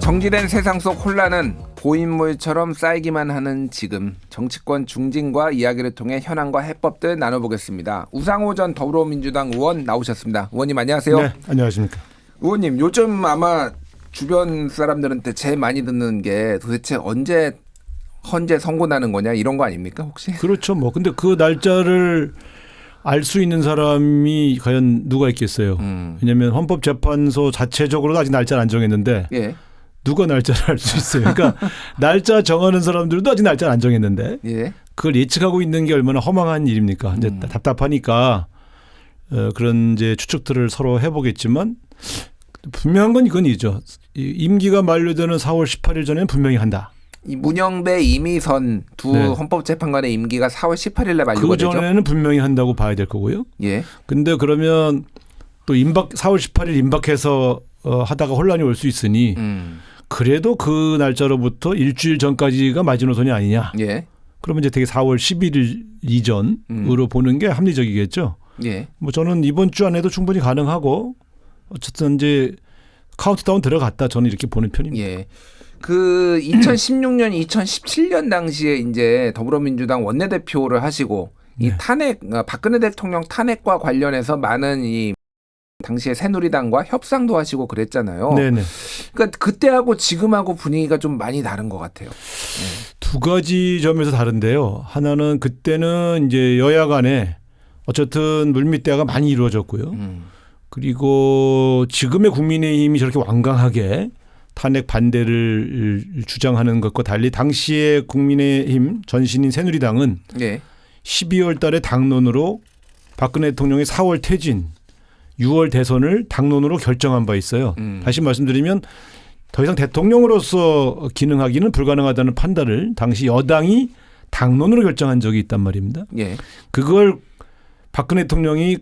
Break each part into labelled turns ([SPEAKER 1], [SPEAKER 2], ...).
[SPEAKER 1] 정지된 세상 속 혼란은 고인물처럼 쌓이기만 하는 지금, 정치권 중진과 이야기를 통해 현황과 해법들 나눠보겠습니다. 우상호 전 더불어민주당 의원 나오셨습니다. 의원님 안녕하세요.
[SPEAKER 2] 네, 안녕하십니까.
[SPEAKER 1] 의원님, 요즘 아마 주변 사람들한테 제일 많이 듣는 게 도대체 헌재 선고 나는 거냐 이런 거 아닙니까 혹시?
[SPEAKER 2] 그렇죠. 근데 그 날짜를 알 수 있는 사람이 과연 누가 있겠어요. 왜냐하면 헌법재판소 자체적으로도 아직 날짜를 안 정했는데
[SPEAKER 1] 예.
[SPEAKER 2] 누가 날짜를 알 수 있어요. 그러니까 날짜 정하는 사람들도 아직 날짜를 안 정했는데
[SPEAKER 1] 예.
[SPEAKER 2] 그걸 예측하고 있는 게 얼마나 허망한 일입니까. 이제 답답하니까 그런 이제 추측들을 서로 해보겠지만 분명한 건 이건이죠. 임기가 만료되는 4월 18일 전에는 분명히 한다.
[SPEAKER 1] 이 문영배, 이미선 두
[SPEAKER 2] 네.
[SPEAKER 1] 헌법재판관의 임기가 4월 18일에 만료가
[SPEAKER 2] 그
[SPEAKER 1] 되죠.
[SPEAKER 2] 전에는 분명히 한다고 봐야 될 거고요.
[SPEAKER 1] 예.
[SPEAKER 2] 근데 그러면 또 4월 18일 임박해서 하다가 혼란이 올 수 있으니 그래도 그 날짜로부터 일주일 전까지가 마지노선이 아니냐.
[SPEAKER 1] 예.
[SPEAKER 2] 그러면 이제 되게 4월 11일 이전으로 보는 게 합리적이겠죠.
[SPEAKER 1] 예.
[SPEAKER 2] 저는 이번 주 안에도 충분히 가능하고 어쨌든 이제 카운트다운 들어갔다 저는 이렇게 보는 편입니다.
[SPEAKER 1] 예. 그 2016년, 2017년 당시에 이제 더불어민주당 원내대표를 하시고 이
[SPEAKER 2] 네.
[SPEAKER 1] 박근혜 대통령 탄핵과 관련해서 많은 이 당시에 새누리당과 협상도 하시고 그랬잖아요.
[SPEAKER 2] 네네.
[SPEAKER 1] 그러니까 그때하고 지금하고 분위기가 좀 많이 다른 것 같아요.
[SPEAKER 2] 두 가지 점에서 다른데요. 하나는 그때는 이제 여야 간에 어쨌든 물밑대화가 많이 이루어졌고요. 그리고 지금의 국민의힘이 저렇게 완강하게 탄핵 반대를 주장하는 것과 달리 당시에 국민의힘 전신인 새누리당은
[SPEAKER 1] 네.
[SPEAKER 2] 12월 달에 당론으로 박근혜 대통령의 4월 퇴진, 6월 대선을 당론으로 결정한 바 있어요. 다시 말씀드리면 더 이상 대통령으로서 기능하기는 불가능하다는 판단을 당시 여당이 당론으로 결정한 적이 있단 말입니다.
[SPEAKER 1] 예.
[SPEAKER 2] 그걸 박근혜 대통령이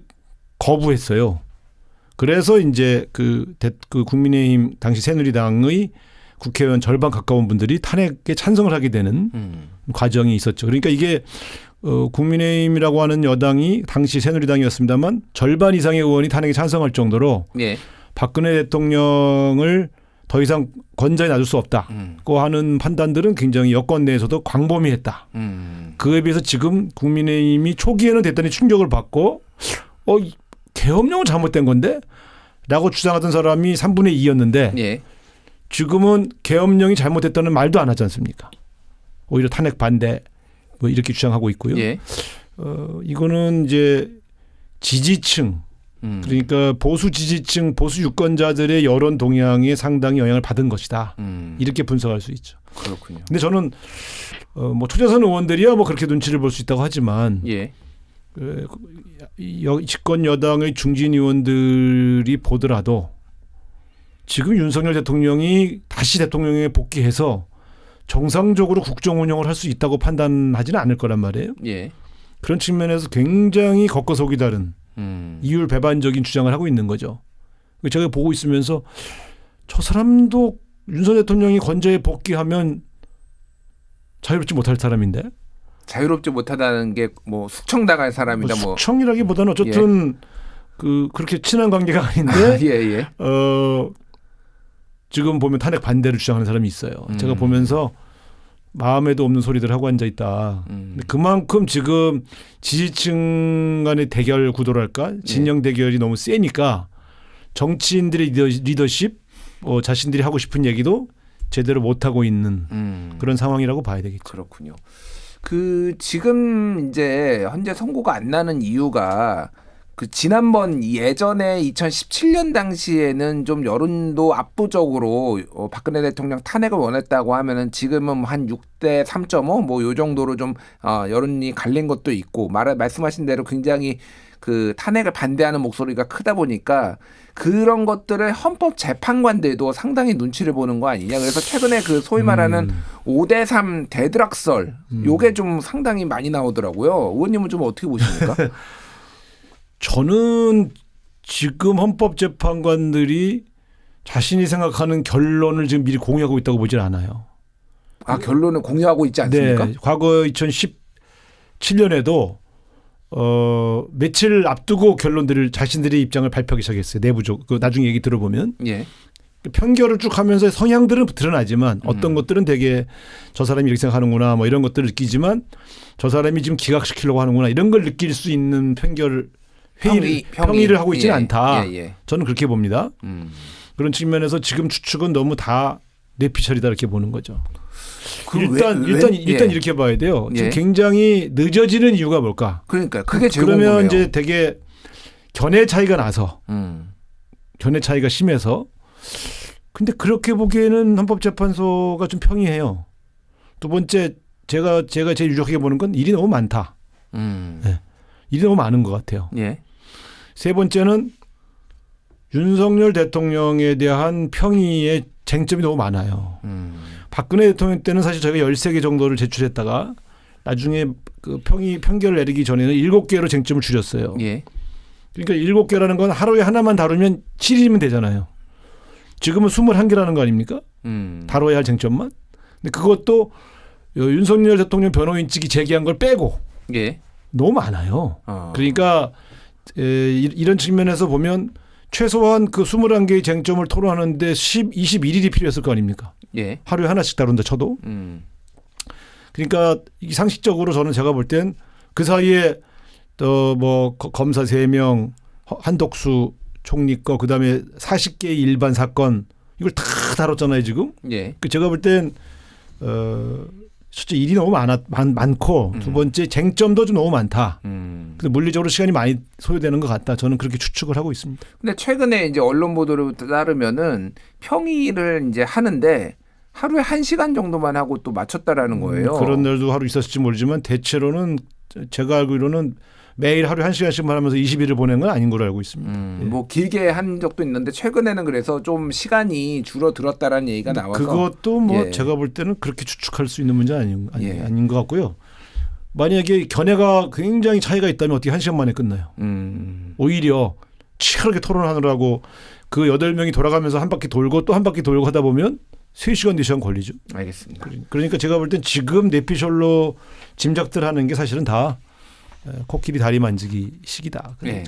[SPEAKER 2] 거부했어요. 그래서 이제 그 국민의힘 당시 새누리당의 국회의원 절반 가까운 분들이 탄핵에 찬성을 하게 되는 과정이 있었죠. 그러니까 이게 국민의힘이라고 하는 여당이 당시 새누리당이었습니다만 절반 이상의 의원이 탄핵에 찬성할 정도로
[SPEAKER 1] 예.
[SPEAKER 2] 박근혜 대통령을 더 이상 건자에 놔둘 수 없다고 하는 판단들은 굉장히 여권 내에서도 광범위했다. 그에 비해서 지금 국민의힘이 초기에는 대단히 충격을 받고 계엄령은 잘못된 건데? 라고 주장하던 사람이 3분의 2였는데
[SPEAKER 1] 예.
[SPEAKER 2] 지금은 계엄령이 잘못됐다는 말도 안 하지 않습니까? 오히려 탄핵 반대 이렇게 주장하고 있고요.
[SPEAKER 1] 예.
[SPEAKER 2] 이거는 이제 지지층 그러니까 보수 지지층 보수 유권자들의 여론 동향에 상당히 영향을 받은 것이다. 이렇게 분석할 수 있죠.
[SPEAKER 1] 그렇군요.
[SPEAKER 2] 근데 저는 초재선 의원들이야 그렇게 눈치를 볼 수 있다고 하지만
[SPEAKER 1] 예.
[SPEAKER 2] 집권 여당의 중진 의원들이 보더라도 지금 윤석열 대통령이 다시 대통령에 복귀해서 정상적으로 국정 운영을 할 수 있다고 판단하지는 않을 거란 말이에요.
[SPEAKER 1] 예.
[SPEAKER 2] 그런 측면에서 굉장히 겉거속이 다른 이율 배반적인 주장을 하고 있는 거죠. 제가 보고 있으면서 저 사람도 윤석열 대통령이 건재에 복귀하면 자유롭지 못할 사람인데.
[SPEAKER 1] 자유롭지 못하다는 게 숙청당할 사람이다
[SPEAKER 2] 숙청이라기보다는 어쨌든 그렇게 친한 관계가 아닌데
[SPEAKER 1] 예.
[SPEAKER 2] 지금 보면 탄핵 반대를 주장하는 사람이 있어요. 제가 보면서 마음에도 없는 소리들 하고 앉아 있다. 그만큼 지금 지지층 간의 대결 구도랄까 진영 대결이 너무 세니까 정치인들의 리더십 자신들이 하고 싶은 얘기도 제대로 못 하고 있는 그런 상황이라고 봐야 되겠죠.
[SPEAKER 1] 그렇군요. 지금 이제 현재 선고가 안 나는 이유가 지난번 예전에 2017년 당시에는 좀 여론도 압도적으로 박근혜 대통령 탄핵을 원했다고 하면은 지금은 한 6대 3.5 요 정도로 좀 여론이 갈린 것도 있고 말씀하신 대로 굉장히 탄핵을 반대하는 목소리가 크다 보니까 그런 것들을 헌법재판관들도 상당히 눈치를 보는 거 아니냐. 그래서 최근에 소위 말하는 5대3 대드락설 요게 좀 상당히 많이 나오더라고요. 의원님은 좀 어떻게 보십니까?
[SPEAKER 2] 저는 지금 헌법재판관들이 자신이 생각하는 결론을 지금 미리 공유하고 있다고 보질 않아요.
[SPEAKER 1] 결론을 공유하고 있지 않습니까?
[SPEAKER 2] 네. 과거 2017년에도 며칠 앞두고 결론들을 자신들의 입장을 발표하기 시작했어요. 내부적. 나중에 얘기 들어보면.
[SPEAKER 1] 예.
[SPEAKER 2] 편결을 쭉 하면서 성향들은 드러나지만 어떤 것들은 되게 저 사람이 이렇게 생각하는구나 뭐 이런 것들을 느끼지만 저 사람이 지금 기각시키려고 하는구나 이런 걸 느낄 수 있는 평의를 하고 있지는 않다. 저는 그렇게 봅니다. 그런 측면에서 지금 추측은 너무 다 뇌피셜이다 이렇게 보는 거죠. 일단 이렇게 봐야 돼요. 지금 굉장히 늦어지는 이유가 뭘까?
[SPEAKER 1] 그러니까 그게 제일
[SPEAKER 2] 그러면
[SPEAKER 1] 궁금해요.
[SPEAKER 2] 이제 되게 견해 차이가 나서 견해 차이가 심해서 근데 그렇게 보기에는 헌법재판소가 좀 평이해요. 두 번째 제가 제일 유력하게 보는 건 일이 너무 많다. 네. 일이 너무 많은 것 같아요.
[SPEAKER 1] 예.
[SPEAKER 2] 세 번째는 윤석열 대통령에 대한 평의의 쟁점이 너무 많아요. 박근혜 대통령 때는 사실 저희가 13개 정도를 제출했다가 나중에 그 편결을 내리기 전에는 7개로 쟁점을 줄였어요.
[SPEAKER 1] 예.
[SPEAKER 2] 그러니까 7개라는 건 하루에 하나만 다루면 7일이면 되잖아요. 지금은 21개라는 거 아닙니까? 다뤄야 할 쟁점만. 근데 그것도 윤석열 대통령 변호인 측이 제기한 걸 빼고
[SPEAKER 1] 예.
[SPEAKER 2] 너무 많아요. 그러니까 이런 측면에서 보면 최소한 그 21개의 쟁점을 토론하는데 21일이 필요했을 거 아닙니까?
[SPEAKER 1] 예.
[SPEAKER 2] 하루에 하나씩 다룬다 쳐도. 그러니까 상식적으로 저는 제가 볼 땐 그 사이에 또 뭐 검사 3명, 한덕수 총리 거 그다음에 40개의 일반 사건 이걸 다 다뤘잖아요 지금.
[SPEAKER 1] 예.
[SPEAKER 2] 그 제가 볼 땐 실제 일이 너무 많고 두 번째 쟁점도 좀 너무 많다. 그래서 물리적으로 시간이 많이 소요되는 것 같다. 저는 그렇게 추측을 하고 있습니다.
[SPEAKER 1] 근데 최근에 이제 언론 보도를 따르면은 평의를 이제 하는데 하루에 1시간 정도만 하고 또 마쳤다라는 거예요.
[SPEAKER 2] 그런 날도 하루 있었을지 모르지만 대체로는 제가 알기로는 매일 하루에 1시간씩만 하면서 20일을 보낸 건 아닌 걸로 알고 있습니다.
[SPEAKER 1] 뭐 길게 한 적도 있는데 최근에는 그래서 좀 시간이 줄어들었다라는 얘기가 나와서
[SPEAKER 2] 그것도 뭐
[SPEAKER 1] 예.
[SPEAKER 2] 제가 볼 때는 그렇게 추측할 수 있는 문제 아닌 것 같고요. 만약에 견해가 굉장히 차이가 있다면 어떻게 1시간 만에 끝나요? 오히려 치열하게 토론하느라고 그 8명이 돌아가면서 한 바퀴 돌고 또 한 바퀴 돌고 하다 보면 3시간, 4시간 걸리죠.
[SPEAKER 1] 알겠습니다.
[SPEAKER 2] 그러니까 제가 볼 땐 지금 뇌피셜로 짐작들 하는 게 사실은 다 코끼리 다리 만지기 시기다.
[SPEAKER 1] 네.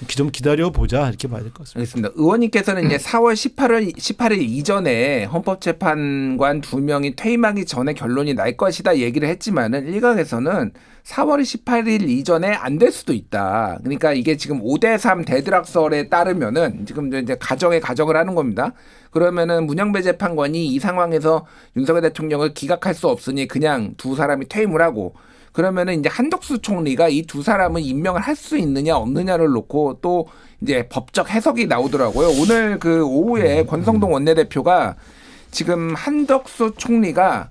[SPEAKER 2] 좀 기다려보자 이렇게 봐야 될 것 같습니다.
[SPEAKER 1] 알겠습니다. 의원님께서는 이제 4월 18일 이전에 헌법재판관 2명이 퇴임하기 전에 결론이 날 것이다 얘기를 했지만은 일각에서는 4월 18일 이전에 안 될 수도 있다. 그러니까 이게 지금 5대3 대드락설에 따르면은 지금 이제 가정을 하는 겁니다. 그러면은 문영배 재판관이 이 상황에서 윤석열 대통령을 기각할 수 없으니 그냥 두 사람이 퇴임을 하고 그러면은 이제 한덕수 총리가 이 두 사람을 임명을 할 수 있느냐 없느냐를 놓고 또 이제 법적 해석이 나오더라고요. 오늘 그 오후에 권성동 원내대표가 지금 한덕수 총리가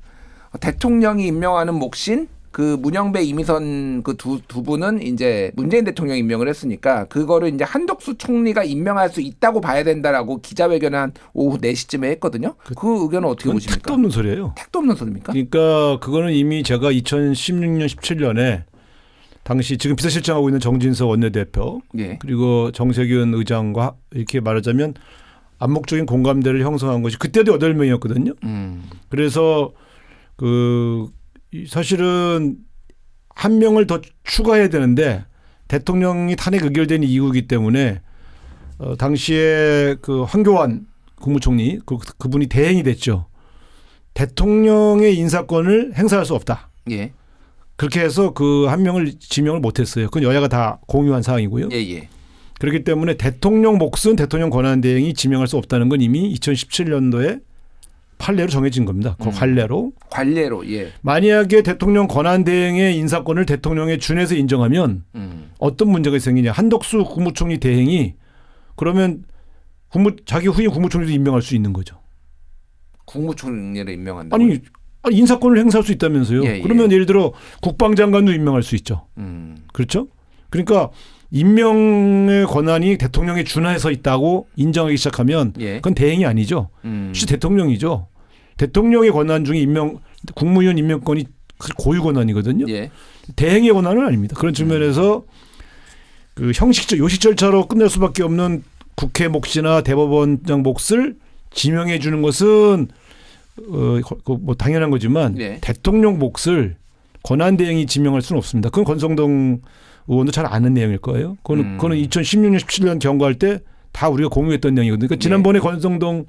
[SPEAKER 1] 대통령이 임명하는 몫인 그 문영배 이미선 그 두 분은 이제 문재인 대통령이 임명을 했으니까 그거를 이제 한덕수 총리가 임명할 수 있다고 봐야 된다라고 기자회견을 한 오후 4시쯤에 했거든요. 그 의견은 어떻게 보십니까?
[SPEAKER 2] 택도 없는 소리예요.
[SPEAKER 1] 택도 없는 소리입니까?
[SPEAKER 2] 그러니까 그거는 이미 제가 2016년 17년에 당시 지금 비서실장하고 있는 정진석 원내대표
[SPEAKER 1] 예.
[SPEAKER 2] 그리고 정세균 의장과 이렇게 말하자면 암묵적인 공감대를 형성한 것이 그때도 8명이었거든요. 그래서 그 사실은 한 명을 더 추가해야 되는데 대통령이 탄핵 의결된 이후이기 때문에 당시에 그 황교안 국무총리 그분이 대행이 됐죠. 대통령의 인사권을 행사할 수 없다.
[SPEAKER 1] 예.
[SPEAKER 2] 그렇게 해서 그 한 명을 지명을 못했어요. 그건 여야가 다 공유한 사항이고요.
[SPEAKER 1] 예.
[SPEAKER 2] 그렇기 때문에 대통령 몫은 대통령 권한대행이 지명할 수 없다는 건 이미 2017년도에 판례로 정해진 겁니다. 그 관례로.
[SPEAKER 1] 예.
[SPEAKER 2] 만약에 대통령 권한대행의 인사권을 대통령에 준해서 인정하면 어떤 문제가 생기냐. 한덕수 국무총리 대행이 그러면 자기 후임 국무총리도 임명할 수 있는 거죠.
[SPEAKER 1] 국무총리를 임명한다.
[SPEAKER 2] 아니 인사권을 행사할 수 있다면서요.
[SPEAKER 1] 예.
[SPEAKER 2] 그러면 예를 들어 국방장관도 임명할 수 있죠. 그렇죠? 그러니까 임명의 권한이 대통령에 준해서 있다고 인정하기 시작하면 그건 대행이 아니죠. 실제 대통령이죠. 대통령의 권한 중에 국무위원 임명권이 고유 권한이거든요.
[SPEAKER 1] 예.
[SPEAKER 2] 대행의 권한은 아닙니다. 그런 측면에서 그 형식적 요식 절차로 끝낼 수밖에 없는 국회 몫이나 대법원장 몫을 지명해 주는 것은 뭐 당연한 거지만 대통령 몫을 권한 대행이 지명할 수는 없습니다. 그건 권성동 의원도 잘 아는 내용일 거예요. 그거는 2016년 17년 경과할 때 다 우리가 공유했던 내용이거든요. 그러니까 지난번에 권성동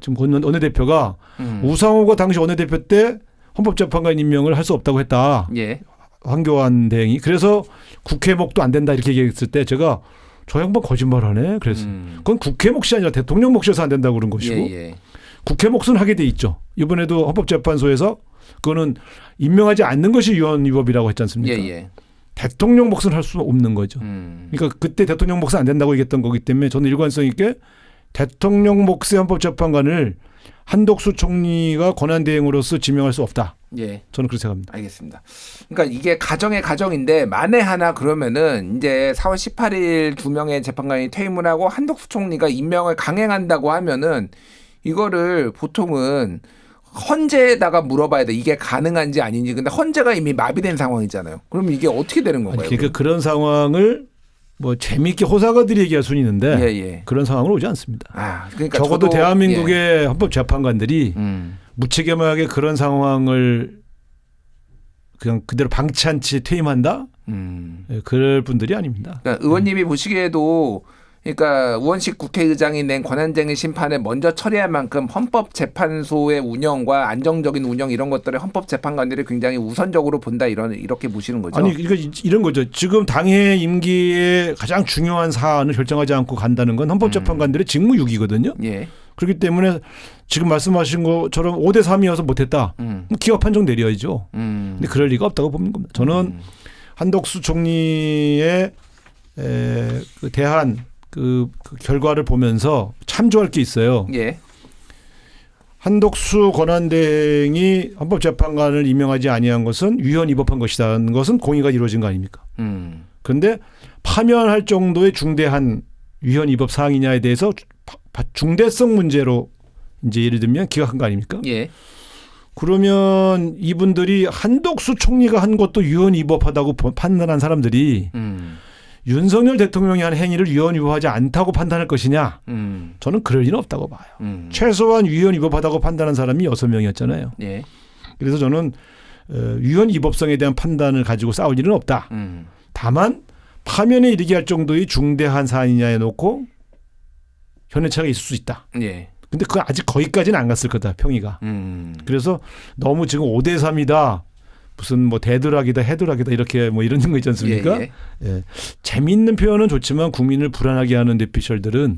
[SPEAKER 2] 지금 원내대표가 우상호가 당시 원내대표 때 헌법재판관 임명을 할 수 없다고 했다.
[SPEAKER 1] 예.
[SPEAKER 2] 황교안 대행이. 그래서 국회 목도 안 된다 이렇게 얘기했을 때 제가 저 양반 거짓말하네. 그래서 그건 국회 몫이 아니라 대통령 몫이어서 안 된다고 그런 것이고
[SPEAKER 1] 예.
[SPEAKER 2] 국회 몫은 하게 돼 있죠. 이번에도 헌법재판소에서 그거는 임명하지 않는 것이 위헌 위법이라고 했지 않습니까?
[SPEAKER 1] 예.
[SPEAKER 2] 대통령 몫은 할 수 없는 거죠. 그러니까 그때 대통령 몫은 안 된다고 얘기했던 거기 때문에 저는 일관성 있게 대통령 몫의 헌법재판관을 한덕수 총리가 권한대행으로서 지명할 수 없다.
[SPEAKER 1] 예.
[SPEAKER 2] 저는 그렇게 생각합니다.
[SPEAKER 1] 알겠습니다. 그러니까 이게 가정의 가정인데 만에 하나 그러면은 이제 4월 18일 2명의 재판관이 퇴임을 하고 한덕수 총리가 임명을 강행한다고 하면은 이거를 보통은 헌재에다가 물어봐야 돼. 이게 가능한지 아닌지. 근데 헌재가 이미 마비된 상황이잖아요. 그럼 이게 어떻게 되는 건가요?
[SPEAKER 2] 아니, 그러니까 그런 상황을 뭐 재미있게 호사가들이 얘기할 수는 있는데
[SPEAKER 1] 예.
[SPEAKER 2] 그런 상황은 오지 않습니다.
[SPEAKER 1] 그러니까
[SPEAKER 2] 적어도
[SPEAKER 1] 저도,
[SPEAKER 2] 대한민국의 헌법재판관들이 무책임하게 그런 상황을 그냥 그대로 방치한 채 퇴임한다? 그럴 분들이 아닙니다.
[SPEAKER 1] 그러니까 의원님이 보시기에도 그러니까 우원식 국회의장이 낸 권한쟁의 심판을 먼저 처리할 만큼 헌법재판소의 운영과 안정적인 운영 이런 것들을 헌법재판관들이 굉장히 우선적으로 본다 이렇게 보시는 거죠.
[SPEAKER 2] 아니 그러니까 이런 거죠. 지금 당해 임기의 가장 중요한 사안을 결정하지 않고 간다는 건 헌법재판관들의 직무유기거든요.
[SPEAKER 1] 예.
[SPEAKER 2] 그렇기 때문에 지금 말씀하신 것처럼 5대 3이어서 못했다. 기각 판정 내려야죠. 근데 그럴 리가 없다고 보는 겁니다. 저는 한덕수 총리의 그 대한 그 결과를 보면서 참조할 게 있어요.
[SPEAKER 1] 예.
[SPEAKER 2] 한덕수 권한대행이 헌법재판관을 임명하지 아니한 것은 위헌 위법한 것이라는 것은 공의가 이루어진 거 아닙니까? 그런데 파면할 정도의 중대한 위헌 위법 사항이냐에 대해서 중대성 문제로 이제 예를 들면 기각한 거 아닙니까?
[SPEAKER 1] 예.
[SPEAKER 2] 그러면 이분들이 한덕수 총리가 한 것도 위헌 위법하다고 판단한 사람들이 윤석열 대통령이 한 행위를 위헌 위법하지 않다고 판단할 것이냐? 저는 그럴 리는 없다고 봐요. 최소한 위헌 위법하다고 판단한 사람이 6명이었잖아요.
[SPEAKER 1] 예.
[SPEAKER 2] 그래서 저는 위헌 위법성에 대한 판단을 가지고 싸울 일은 없다. 다만 파면에 이르게 할 정도의 중대한 사안이냐에 놓고 현해차가 있을 수 있다.
[SPEAKER 1] 예.
[SPEAKER 2] 근데 그건 아직 거기까지는 안 갔을 거다. 평의가. 그래서 너무 지금 5대 3이다. 무슨 뭐 대두락이다 해두락이다 이렇게 뭐 이런 거 있지 않습니까? 예. 재미있는 표현은 좋지만 국민을 불안하게 하는 뇌피셜들은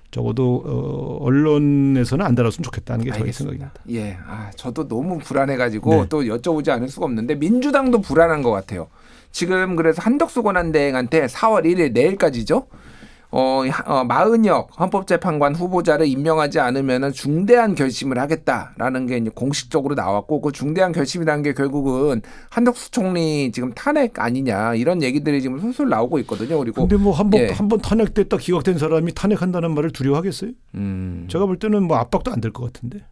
[SPEAKER 2] 적어도 언론에서는 안 다뤘으면 좋겠다는 게 저의 생각입니다.
[SPEAKER 1] 예, 저도 너무 불안해가지고 또 여쭤보지 않을 수가 없는데 민주당도 불안한 것 같아요. 지금 그래서 한덕수 권한대행한테 4월 1일 내일까지죠. 40역 헌법재판관 후보자를 임명하지 않으면 중대한 결심을 하겠다라는 게 이제 공식적으로 나왔고 그 중대한 결심이라는 게 결국은 한덕수 총리 지금 탄핵 아니냐 이런 얘기들이 지금 술술 나오고 있거든요. 그리고
[SPEAKER 2] 근데 뭐 한번 탄핵됐다 기각된 사람이 탄핵한다는 말을 두려워하겠어요? 제가 볼 때는 뭐 압박도 안 될 것 같은데.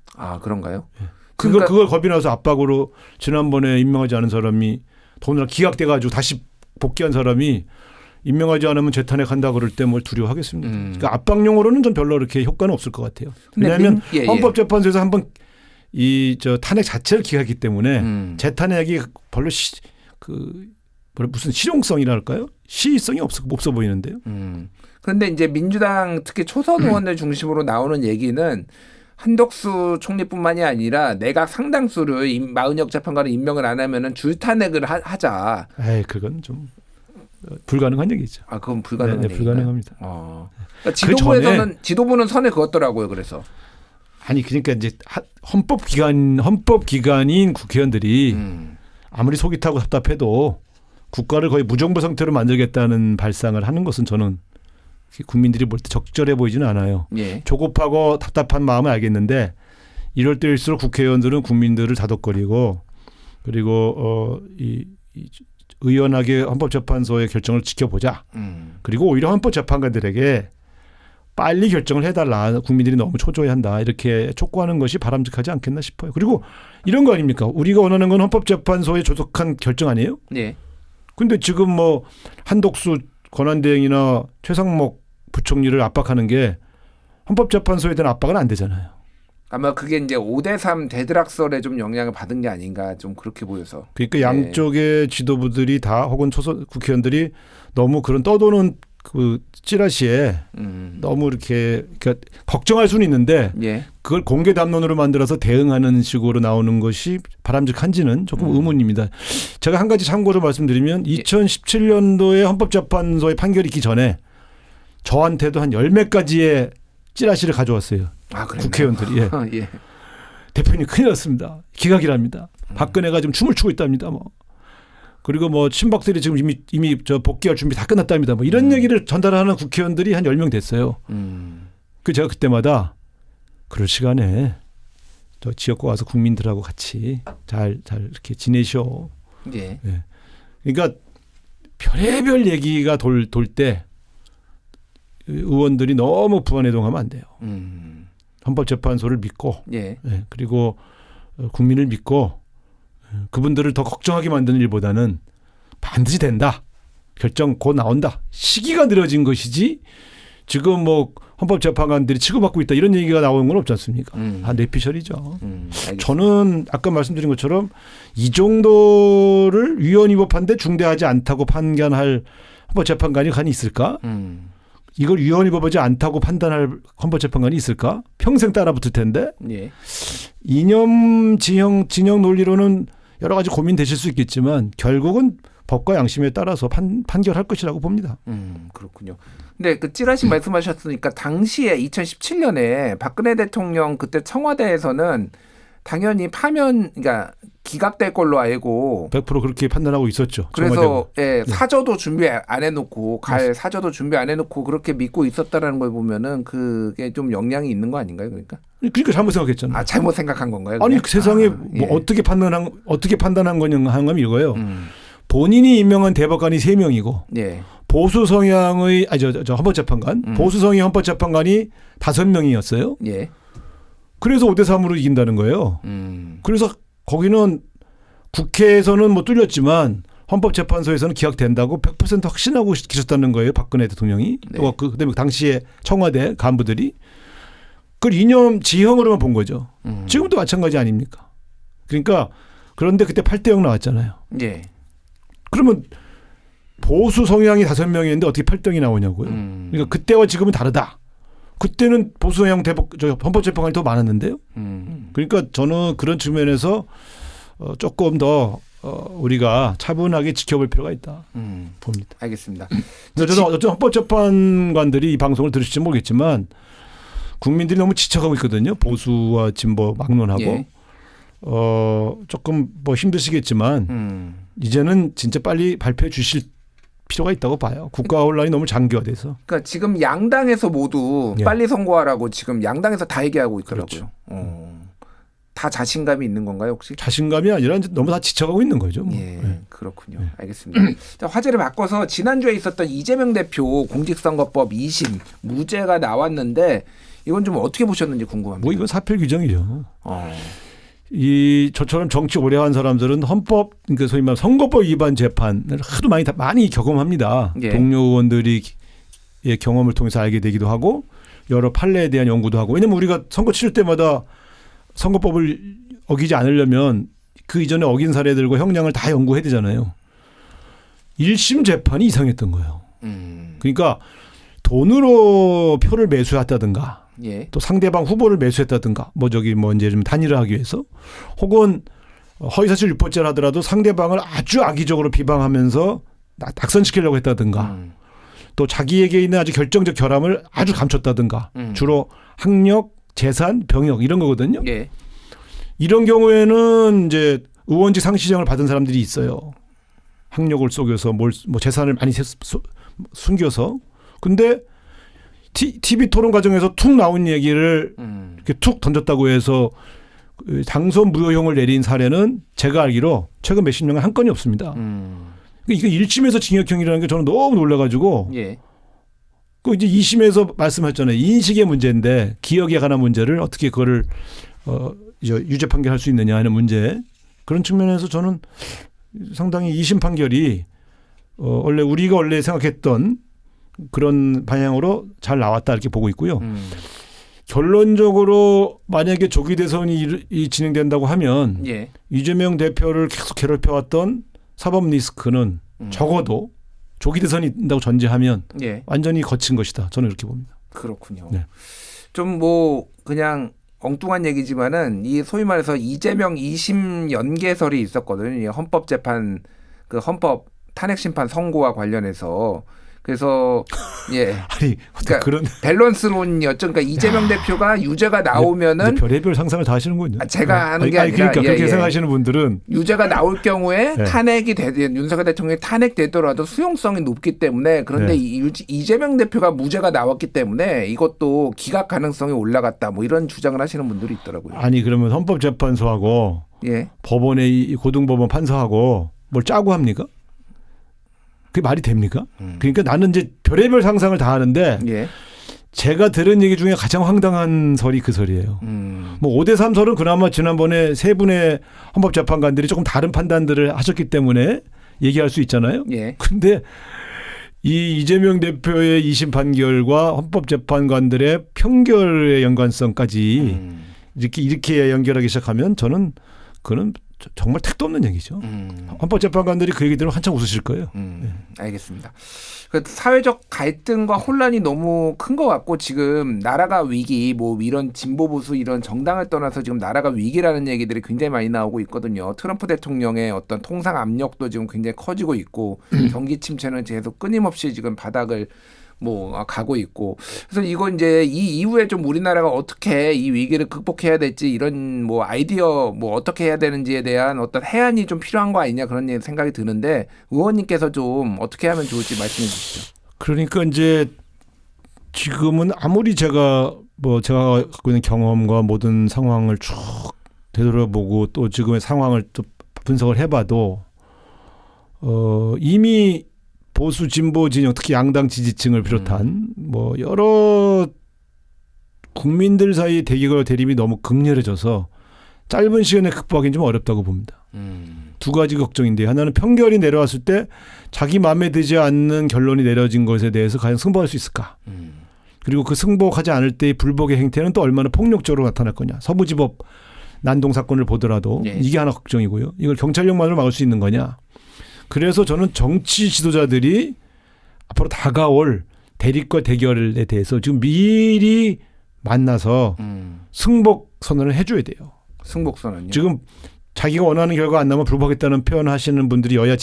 [SPEAKER 1] 그런가요?
[SPEAKER 2] 예. 그걸 겁이 나서 압박으로 지난번에 임명하지 않은 사람이 더군다나 기각돼가지고 다시 복귀한 사람이 임명하지 않으면 재탄핵한다 그럴 때 뭘 두려워하겠습니다. 그러니까 압박용으로는 좀 별로 이렇게 효과는 없을 것 같아요. 왜냐하면 헌법재판소에서 한번 탄핵 자체를 기각했기 때문에 재탄핵이 별로 무슨 실용성이랄까요? 시의성이 없어 보이는데요.
[SPEAKER 1] 그런데 이제 민주당 특히 초선 의원들 중심으로 나오는 얘기는 한덕수 총리뿐만이 아니라 내각 상당수를 40역 재판관을 임명을 안 하면은 줄탄핵을 하자.
[SPEAKER 2] 그건 좀 불가능한 얘기죠.
[SPEAKER 1] 그건 불가능한 얘기죠.
[SPEAKER 2] 불가능합니다.
[SPEAKER 1] 그러니까 지도부는 선에 그었더라고요. 그래서
[SPEAKER 2] 그러니까 이제 헌법기관인 국회의원들이 아무리 속이 타고 답답해도 국가를 거의 무정부 상태로 만들겠다는 발상을 하는 것은 저는 국민들이 볼 때 적절해 보이지는 않아요.
[SPEAKER 1] 예.
[SPEAKER 2] 조급하고 답답한 마음은 알겠는데 이럴 때일수록 국회의원들은 국민들을 다독거리고 그리고 의연하게 헌법재판소의 결정을 지켜보자. 그리고 오히려 헌법재판관들에게 빨리 결정을 해달라. 국민들이 너무 초조해한다. 이렇게 촉구하는 것이 바람직하지 않겠나 싶어요. 그리고 이런 거 아닙니까? 우리가 원하는 건 헌법재판소의 조속한 결정 아니에요?
[SPEAKER 1] 네.
[SPEAKER 2] 근데 지금 뭐 한덕수 권한대행이나 최상목 부총리를 압박하는 게 헌법재판소에 대한 압박은 안 되잖아요.
[SPEAKER 1] 아마 그게 이제 5대 3 대드락설에 좀 영향을 받은 게 아닌가 좀 그렇게 보여서.
[SPEAKER 2] 그러니까 양쪽의 지도부들이 다 혹은 초선 국회의원들이 너무 그런 떠도는 그 찌라시에 너무 이렇게 그러니까 걱정할 수는 있는데
[SPEAKER 1] 예.
[SPEAKER 2] 그걸 공개 담론으로 만들어서 대응하는 식으로 나오는 것이 바람직한지는 조금 의문입니다. 제가 한 가지 참고로 말씀드리면 2017년도에 헌법재판소의 판결이 있기 전에 저한테도 한 10몇 가지의 찌라시를 가져왔어요.
[SPEAKER 1] 아, 그랬나요?
[SPEAKER 2] 국회의원들이. 예.
[SPEAKER 1] 예.
[SPEAKER 2] 대표님 큰일 났습니다. 기각이랍니다. 박근혜가 지금 춤을 추고 있답니다. 뭐. 그리고 뭐 친박들이 지금 이미 저 복귀할 준비 다 끝났답니다. 뭐 이런 얘기를 전달하는 국회의원들이 한 10명 됐어요. 그 제가 그때마다 그럴 시간에 저 지역구 와서 국민들하고 같이 잘 이렇게 지내셔.
[SPEAKER 1] 예.
[SPEAKER 2] 예. 그러니까 별의별 얘기가 돌 때 의원들이 너무 부안해동하면 안 돼요. 헌법재판소를 믿고
[SPEAKER 1] 예.
[SPEAKER 2] 예. 그리고 국민을 믿고 그분들을 더 걱정하게 만드는 일보다는 반드시 된다. 결정 곧 나온다. 시기가 늦어진 것이지 지금 뭐 헌법재판관들이 치고받고 있다 이런 얘기가 나오는 건 없지 않습니까? 뇌피셜이죠. 저는 아까 말씀드린 것처럼 이 정도를 위헌 위법한데 중대하지 않다고 판단할 헌법재판관이 간이 있을까? 이걸 위헌 위법하지 않다고 판단할 헌법재판관이 있을까? 평생 따라붙을 텐데.
[SPEAKER 1] 예.
[SPEAKER 2] 이념 진영 논리로는 여러 가지 고민되실 수 있겠지만 결국은 법과 양심에 따라서 판결할 것이라고 봅니다.
[SPEAKER 1] 그렇군요. 근데 그 찌라시 말씀하셨으니까 당시에 2017년에 박근혜 대통령 그때 청와대에서는 당연히 그러니까 기각될 걸로 알고
[SPEAKER 2] 100% 그렇게 판단하고 있었죠.
[SPEAKER 1] 그래서 예, 사저도 준비 안 해놓고 사저도 준비 안 해놓고 그렇게 믿고 있었다라는 걸 보면은 그게 좀 영향이 있는 거 아닌가요? 그러니까
[SPEAKER 2] 잘못 생각했잖아요.
[SPEAKER 1] 아, 잘못 생각한 건가요?
[SPEAKER 2] 아니 그 세상에
[SPEAKER 1] 예.
[SPEAKER 2] 뭐 어떻게 판단한 거냐 하면 이거예요. 본인이 임명한 대법관이 3명이고
[SPEAKER 1] 예.
[SPEAKER 2] 보수 성향의 저 헌법재판관 보수 성향의 헌법재판관이 5명이었어요.
[SPEAKER 1] 예.
[SPEAKER 2] 그래서 5대3으로 이긴다는 거예요. 그래서 거기는 국회에서는 뭐 뚫렸지만 헌법재판소에서는 기각된다고 100% 확신하고 계셨다는 거예요. 박근혜 대통령이.
[SPEAKER 1] 네.
[SPEAKER 2] 또 그다음에 당시에 청와대 간부들이. 그걸 이념 지형으로만 본 거죠. 지금도 마찬가지 아닙니까? 그러니까 그런데 그때 8대0 나왔잖아요.
[SPEAKER 1] 예.
[SPEAKER 2] 그러면 보수 성향이 5명이었는데 어떻게 8대0이 나오냐고요. 그러니까 그때와 지금은 다르다. 그때는 보수 성향 헌법재판관이 더 많았는데요. 그러니까 저는 그런 측면에서 조금 더 우리가 차분하게 지켜볼 필요가 있다 봅니다.
[SPEAKER 1] 알겠습니다.
[SPEAKER 2] 저는 어떤 헌법재판관들이 이 방송을 들으실지 모르겠지만 국민들이 너무 지쳐가고 있거든요. 보수와 진보 막론하고.
[SPEAKER 1] 예.
[SPEAKER 2] 조금 뭐 힘드시겠지만 이제는 진짜 빨리 발표해 주실 필요가 있다고 봐요. 국가 혼란이 너무 장기화돼서.
[SPEAKER 1] 그러니까 지금 양당에서 모두
[SPEAKER 2] 예.
[SPEAKER 1] 빨리 선거하라고 지금 양당에서 다 얘기하고 있더라고요.
[SPEAKER 2] 그렇죠.
[SPEAKER 1] 다 자신감이 있는 건가요, 혹시?
[SPEAKER 2] 자신감이 아니라 이제 너무 다 지쳐가고 있는 거죠. 뭐.
[SPEAKER 1] 예,
[SPEAKER 2] 네.
[SPEAKER 1] 그렇군요. 알겠습니다. 자, 화제를 바꿔서 지난주에 있었던 이재명 대표 공직선거법 2심 무죄가 나왔는데 이건 좀 어떻게 보셨는지 궁금합니다.
[SPEAKER 2] 뭐 이건 사필 규정이죠.
[SPEAKER 1] 어.
[SPEAKER 2] 이 저처럼 정치 오래 한 사람들은 헌법 그러니까 소위 말하는 선거법 위반 재판을 하도 많이 경험합니다.
[SPEAKER 1] 예.
[SPEAKER 2] 동료 의원들이 경험을 통해서 알게 되기도 하고 여러 판례에 대한 연구도 하고 왜냐하면 우리가 선거 치를 때마다 선거법을 어기지 않으려면 그 이전에 어긴 사례들과 형량을 다 연구해야 되잖아요. 1심 재판이 이상했던 거예요. 그러니까 돈으로 표를 매수했다든가
[SPEAKER 1] 예.
[SPEAKER 2] 또 상대방 후보를 매수했다든가 뭐 이제 좀 단일화 하기 위해서 혹은 허위사실 유포죄를 하더라도 상대방을 아주 악의적으로 비방하면서 낙선시키려고 했다든가 또 자기에게 있는 아주 결정적 결함을 아주 감췄다든가 주로 학력, 재산, 병역 이런 거거든요.
[SPEAKER 1] 예.
[SPEAKER 2] 이런 경우에는 이제 의원직 상시정을 받은 사람들이 있어요. 학력을 속여서 뭐 재산을 많이 숨겨서 근데 TV 토론 과정에서 툭 나온 얘기를 이렇게 툭 던졌다고 해서 당선 무효형을 내린 사례는 제가 알기로 최근 몇십 년간 한 건이 없습니다. 이거 1심에서 징역형이라는 게 저는 너무 놀라가지고
[SPEAKER 1] 예.
[SPEAKER 2] 그 이제 2심에서 말씀하셨잖아요. 인식의 문제인데 기억에 관한 문제를 어떻게 그거를 유죄 판결할 수 있느냐 하는 문제 그런 측면에서 저는 상당히 2심 판결이 우리가 원래 생각했던 그런 방향으로 잘 나왔다 이렇게 보고 있고요. 결론적으로 만약에 조기 대선이 진행된다고 하면
[SPEAKER 1] 예.
[SPEAKER 2] 이재명 대표를 계속 괴롭혀왔던 사법 리스크는 적어도 조기 대선이 있다고 전제하면
[SPEAKER 1] 예.
[SPEAKER 2] 완전히 거친 것이다. 저는 이렇게 봅니다.
[SPEAKER 1] 그렇군요.
[SPEAKER 2] 네.
[SPEAKER 1] 좀 뭐 그냥 엉뚱한 얘기지만은 이 소위 말해서 이재명 2심 연계설이 있었거든요. 이 헌법재판 그 헌법 탄핵 심판 선고와 관련해서 그래서 예.
[SPEAKER 2] 아니
[SPEAKER 1] 그러니까
[SPEAKER 2] 그런
[SPEAKER 1] 밸런스론이었죠. 그러니까 이재명 대표가 유죄가 나오면은
[SPEAKER 2] 별의별 상상을 다 하시는군요.
[SPEAKER 1] 제가 하는 게 아니라
[SPEAKER 2] 그러니까 그렇게
[SPEAKER 1] 예.
[SPEAKER 2] 생각하시는 분들은
[SPEAKER 1] 유죄가 나올 경우에
[SPEAKER 2] 네.
[SPEAKER 1] 탄핵이 되든 윤석열 대통령이 탄핵되더라도 수용성이 높기 때문에 그런데
[SPEAKER 2] 네.
[SPEAKER 1] 이재명 대표가 무죄가 나왔기 때문에 이것도 기각 가능성이 올라갔다 뭐 이런 주장을 하시는 분들이 있더라고요.
[SPEAKER 2] 아니 그러면 헌법재판소하고
[SPEAKER 1] 예.
[SPEAKER 2] 법원의 이 고등법원 판사하고 뭘 짜고 합니까? 그게 말이 됩니까? 그러니까 나는 이제 별의별 상상을 다 하는데
[SPEAKER 1] 예.
[SPEAKER 2] 제가 들은 얘기 중에 가장 황당한 설이 그 설이에요. 뭐 5대3 설은 그나마 지난번에 세 분의 헌법재판관들이 조금 다른 판단들을 하셨기 때문에 얘기할 수 있잖아요.
[SPEAKER 1] 예.
[SPEAKER 2] 근데 이 이재명 대표의 2심 판결과 헌법재판관들의 평결의 연관성까지 이렇게 연결하기 시작하면 저는 그거는 정말 택도 없는 얘기죠. 헌법재판관들이 그 얘기 들으면 한참 웃으실 거예요.
[SPEAKER 1] 알겠습니다. 그 사회적 갈등과 혼란이 너무 큰 것 같고 지금 나라가 위기 뭐 이런 진보 보수 이런 정당을 떠나서 지금 나라가 위기라는 얘기들이 굉장히 많이 나오고 있거든요. 트럼프 대통령의 어떤 통상 압력도 지금 굉장히 커지고 있고 경기 침체는 계속 끊임없이 지금 바닥을 뭐 가고 있고 그래서 이거 이제 이 이후에 좀 우리나라가 어떻게 이 위기를 극복해야 될지 이런 뭐 아이디어 뭐 어떻게 해야 되는지에 대한 어떤 해안이 좀 필요한 거 아니냐 그런 생각이 드는데 의원님께서 좀 어떻게 하면 좋을지 말씀해 주시죠.
[SPEAKER 2] 그러니까 이제 지금은 아무리 제가 갖고 있는 경험과 모든 상황을 쭉 되돌아보고 또 지금의 상황을 또 분석을 해봐도 이미 보수 진보 진영 특히 양당 지지층을 비롯한 뭐 여러 국민들 사이의 대결과 대립이 너무 극렬해져서 짧은 시간에 극복하기는 좀 어렵다고 봅니다. 두 가지 걱정인데 하나는 평결이 내려왔을 때 자기 마음에 들지 않는 결론이 내려진 것에 대해서 과연 승복할 수 있을까? 그리고 그 승복하지 않을 때의 불복의 행태는 또 얼마나 폭력적으로 나타날 거냐. 서부지법 난동 사건을 보더라도
[SPEAKER 1] 예.
[SPEAKER 2] 이게 하나 걱정이고요. 이걸 경찰력만으로 막을 수 있는 거냐. 그래서 저는 정치 지도자들이 앞으로 다가올 대립과 대결에 대해서 지금 미리 만나서 승복 선언을 해줘야 돼요.
[SPEAKER 1] 승복 선언요.
[SPEAKER 2] 지금 자기가 원하는 결과 안 나면 불복하겠다는 표현하시는 분들이 여야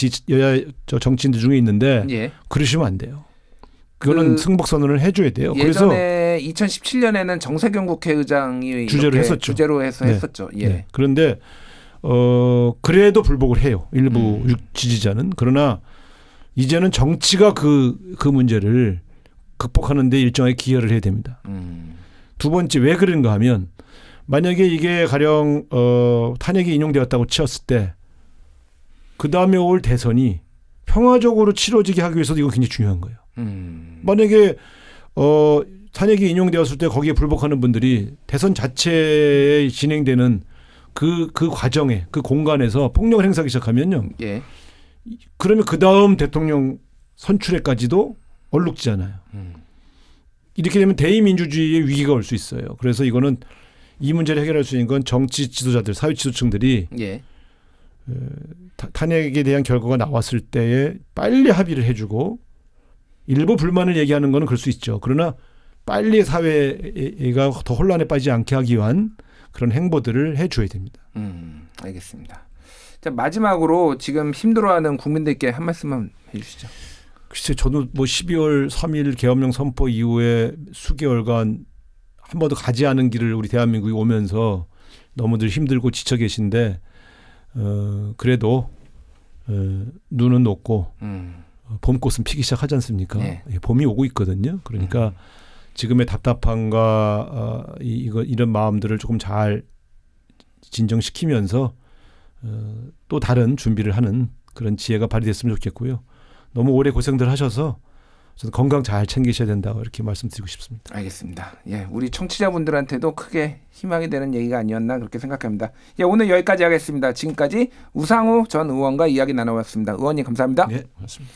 [SPEAKER 2] 정치인들 중에 있는데
[SPEAKER 1] 예.
[SPEAKER 2] 그러시면 안 돼요. 그거는 승복 선언을 해줘야 돼요.
[SPEAKER 1] 예전에 2017년에는 정세균 국회의장이
[SPEAKER 2] 주제로 했었죠.
[SPEAKER 1] 주제로 해서
[SPEAKER 2] 네.
[SPEAKER 1] 했었죠. 예.
[SPEAKER 2] 네. 그런데 그래도 불복을 해요. 일부 지지자는. 그러나 이제는 정치가 그 문제를 극복하는 데 일정하게 기여를 해야 됩니다. 두 번째 왜 그런가 하면 만약에 이게 가령 탄핵이 인용되었다고 치었을 때 그다음에 올 대선이 평화적으로 치러지게 하기 위해서도 이거 굉장히 중요한 거예요. 만약에 탄핵이 인용되었을 때 거기에 불복하는 분들이 대선 자체에 진행되는 그 과정에 그 공간에서 폭력을 행사하기 시작하면요.
[SPEAKER 1] 예.
[SPEAKER 2] 그러면 그 다음 대통령 선출에까지도 얼룩지잖아요. 이렇게 되면 대의민주주의의 위기가 올 수 있어요. 그래서 이거는 이 문제를 해결할 수 있는 건 정치 지도자들, 사회 지도층들이
[SPEAKER 1] 예.
[SPEAKER 2] 탄핵에 대한 결과가 나왔을 때에 빨리 합의를 해주고 일부 불만을 얘기하는 거는 그럴 수 있죠. 그러나 빨리 사회가 더 혼란에 빠지지 않게 하기 위한 그런 행보들을 해줘야 됩니다.
[SPEAKER 1] 알겠습니다. 자, 마지막으로 지금 힘들어하는 국민들께 한 말씀만 해주시죠.
[SPEAKER 2] 글쎄 저도 뭐 12월 3일 계엄령 선포 이후에 수개월간 한 번도 가지 않은 길을 우리 대한민국이 오면서 너무들 힘들고 지쳐 계신데 그래도 눈은 녹고 봄꽃은 피기 시작하지 않습니까?
[SPEAKER 1] 네.
[SPEAKER 2] 봄이 오고 있거든요. 그러니까 지금의 답답함과 이런 마음들을 조금 잘 진정시키면서 또 다른 준비를 하는 그런 지혜가 발휘됐으면 좋겠고요. 너무 오래 고생들 하셔서 저는 건강 잘 챙기셔야 된다고 이렇게 말씀드리고 싶습니다.
[SPEAKER 1] 알겠습니다. 예, 우리 청취자분들한테도 크게 희망이 되는 얘기가 아니었나 그렇게 생각합니다. 예, 오늘 여기까지 하겠습니다. 지금까지 우상우 전 의원과 이야기 나눠봤습니다. 의원님 감사합니다.
[SPEAKER 2] 네, 고맙습니다.